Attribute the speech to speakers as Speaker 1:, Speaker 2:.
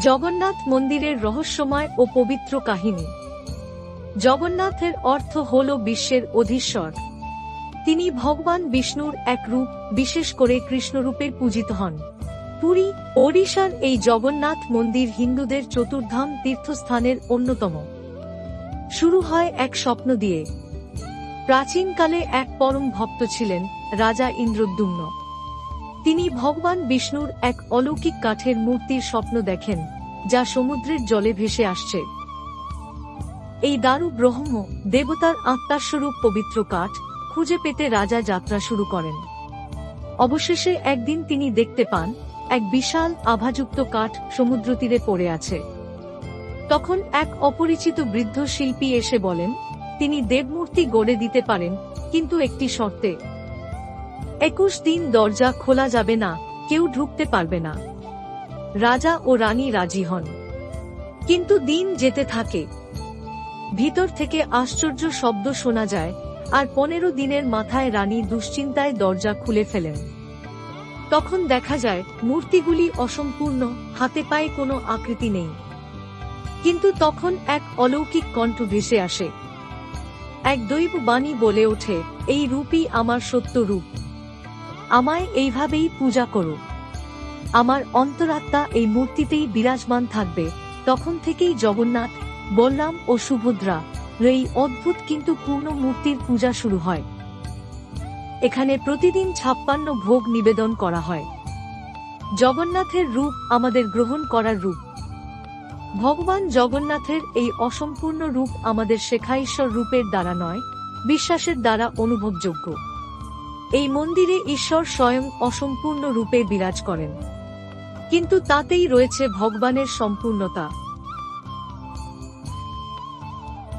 Speaker 1: জগন্নাথ মন্দিরের রহস্যময় ও পবিত্র কাহিনী। জগন্নাথের অর্থ হল বিশ্বের অধীশ্বর। তিনি ভগবান বিষ্ণুর এক রূপ, বিশেষ করে কৃষ্ণরূপে পূজিত হন। পুরী, ওড়িশার এই জগন্নাথ মন্দির হিন্দুদের চতুর্ধাম তীর্থস্থানের অন্যতম। শুরু হয় এক স্বপ্ন দিয়ে। প্রাচীনকালে এক পরম ভক্ত ছিলেন রাজা ইন্দ্রদ্যুম্ন। তিনি ভগবান বিষ্ণুর এক অলৌকিক কাঠের মূর্তির স্বপ্ন দেখেন, যা সমুদ্রের জলে ভেসে আসছে। এই দারু ব্রহ্ম দেবতার আত্মাস্বরূপ পবিত্র কাঠ খুঁজে পেতে রাজা যাত্রা শুরু করেন। অবশেষে একদিন তিনি দেখতে পান এক বিশাল আভাযুক্ত কাঠ সমুদ্রতীরে পড়ে আছে। তখন এক অপরিচিত বৃদ্ধ শিল্পী এসে বলেন, তিনি দেবমূর্তি গড়ে দিতে পারেন, কিন্তু একটি শর্তে। 21 দিন দরজা খোলা যাবে না, কেউ ঢুকতে পারবে না। রাজা ও রানী রাজি হন। কিন্তু দিন যেতে থাকে। ভিতর থেকে আশ্চর্য শব্দ শোনা যায়, আর 15 দিনের মাথায় রানী দুশ্চিন্তায় দরজা খুলে ফেলেন। তখন দেখা যায় মূর্তিগুলি অসম্পূর্ণ, হাতে পায়ে কোনো আকৃতি নেই। কিন্তু তখন এক অলৌকিক কণ্ঠ ভেসে আসে। এক দৈব বাণী বলে ওঠে, এই রূপই আমার সত্য রূপ। আমায় এইভাবেই পূজা করো। আমার অন্তরাত্মা এই মূর্তিতেই বিরাজমান থাকবে। তখন থেকেই জগন্নাথ, বলরাম ও সুভদ্রা এই অদ্ভুত কিন্তু পূর্ণ মূর্তির পূজা শুরু হয়। এখানে প্রতিদিন 56 ভোগ নিবেদন করা হয়। জগন্নাথের রূপ আমাদের গ্রহণ করার রূপ। ভগবান জগন্নাথের এই অসম্পূর্ণ রূপ আমাদের শেখা ঈশ্বর রূপের দ্বারা নয়, বিশ্বাসের দ্বারা অনুভবযোগ্য। এই মন্দিরে ঈশ্বর স্বয়ং অসম্পূর্ণ রূপে বিরাজ করেন, কিন্তু তাতেই রয়েছে ভগবানের সম্পূর্ণতা।